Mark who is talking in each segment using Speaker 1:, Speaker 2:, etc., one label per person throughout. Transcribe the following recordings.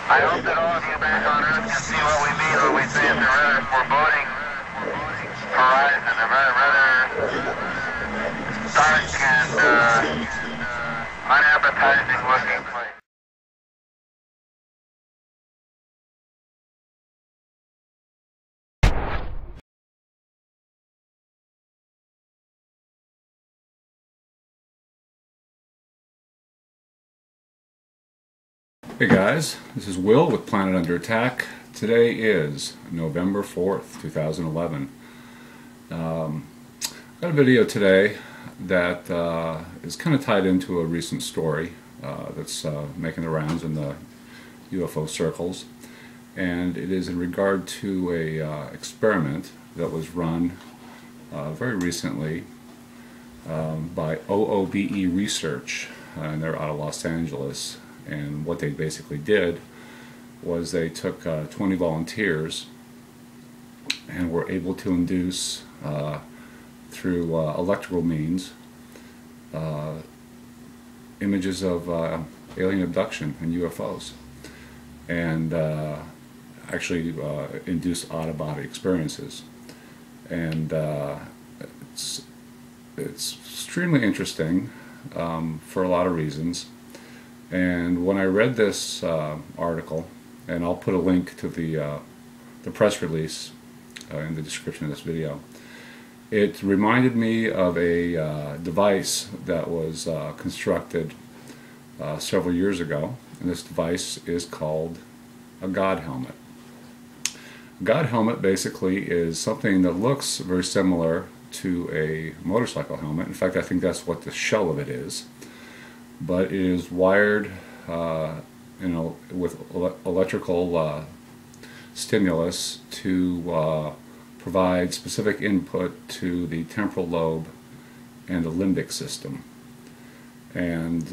Speaker 1: I hope that all of you back on Earth can see what we mean when we say it's a rather foreboding horizon, a rather dark and unappetizing looking place.
Speaker 2: Hey guys, this is Will with Planet Under Attack. Today is November 4th, 2011. Got a video today that is kind of tied into a recent story that's making the rounds in the UFO circles, and it is in regard to a experiment that was run very recently by OOBE Research, and they're out of Los Angeles. And what they basically did was they took 20 volunteers and were able to induce through electrical means images of alien abduction and UFOs, and actually induce out-of-body experiences. And it's extremely interesting for a lot of reasons. And when I read this article, and I'll put a link to the press release in the description of this video, it reminded me of a device that was constructed several years ago, and this device is called a God helmet. A God helmet basically is something that looks very similar to a motorcycle helmet. In fact, I think that's what the shell of it is. But it is wired, with electrical stimulus to provide specific input to the temporal lobe and the limbic system. And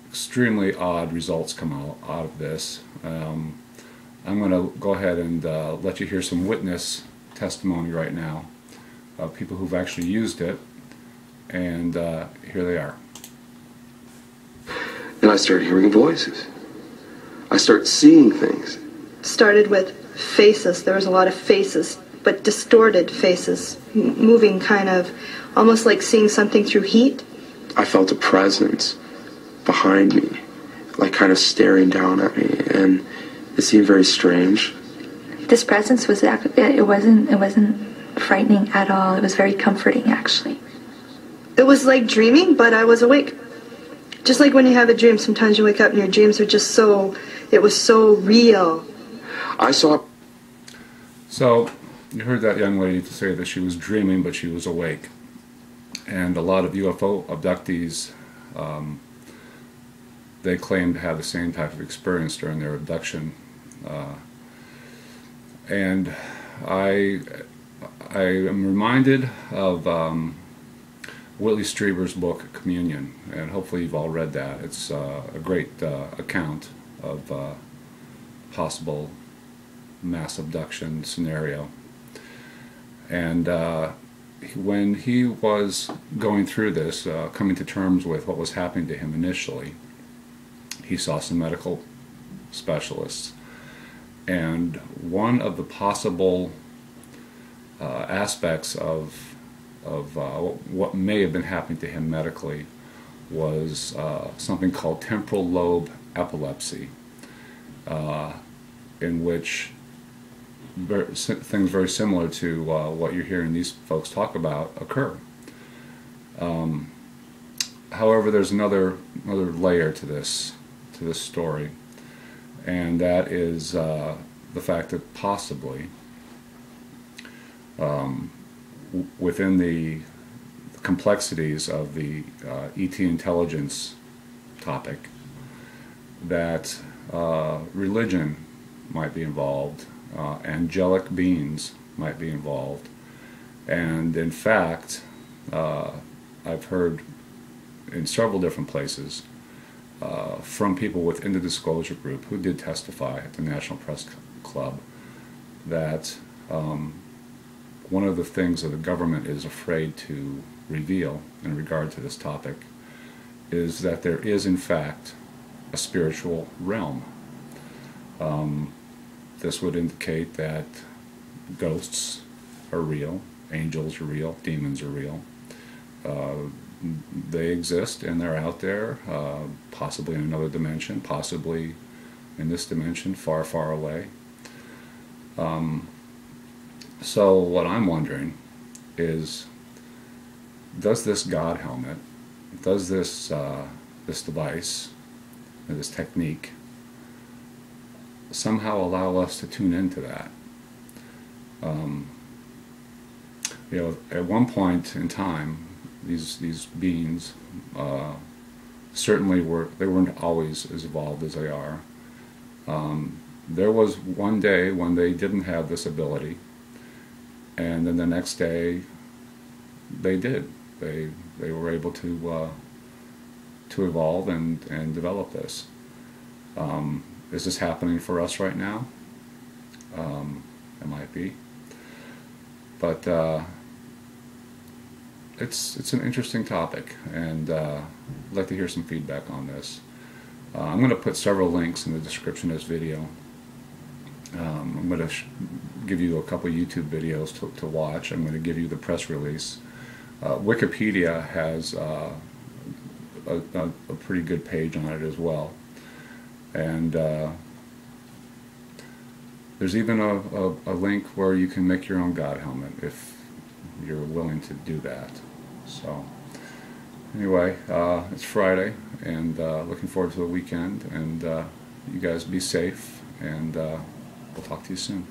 Speaker 2: extremely odd results come out of this. I'm going to go ahead and let you hear some witness testimony right now of people who've actually used it, and here they are.
Speaker 3: And I started hearing voices. I started seeing things.
Speaker 4: Started with faces. There was a lot of faces, but distorted faces, moving kind of almost like seeing something through heat.
Speaker 3: I felt a presence behind me, like kind of staring down at me, and it seemed very strange.
Speaker 5: This presence was it wasn't frightening at all. It was very comforting, actually.
Speaker 4: It was like dreaming, but I was awake. Just like when you have a dream, sometimes you wake up and your dreams are just so, it was so real.
Speaker 3: I saw...
Speaker 2: So, you heard that young lady say that she was dreaming, but she was awake. And a lot of UFO abductees, they claim to have the same type of experience during their abduction. And I am reminded of Whitley Strieber's book Communion, and hopefully you've all read that. It's a great account of possible mass abduction scenario. And when he was going through this, coming to terms with what was happening to him initially, he saw some medical specialists, and one of the possible aspects of what may have been happening to him medically was something called temporal lobe epilepsy, in which things very similar to what you're hearing these folks talk about occur. However, there's another layer to this story, and that is the fact that possibly within the complexities of the ET intelligence topic, that religion might be involved, angelic beings might be involved, and in fact I've heard in several different places from people within the disclosure group who did testify at the National Press Club that one of the things that the government is afraid to reveal in regard to this topic is that there is in fact a spiritual realm, This would indicate that ghosts are real, angels are real, demons are real. They exist and they're out there, possibly in another dimension, possibly in this dimension, far, far away. So what I'm wondering is, does this God helmet, does this this device, this technique, somehow allow us to tune into that? You know, at one point in time, these beings certainly weren't always as evolved as they are. There was one day when they didn't have this ability, and then the next day they did. They were able to evolve and develop this. Is this happening for us right now? It might be, but it's an interesting topic, and I'd like to hear some feedback on this. I'm going to put several links in the description of this video. I'm going to give you a couple YouTube videos to watch. I'm going to give you the press release. Wikipedia has a pretty good page on it as well, and there's even a link where you can make your own God helmet if you're willing to do that. So anyway, it's Friday, and looking forward to the weekend, and you guys be safe, and we'll talk to you soon.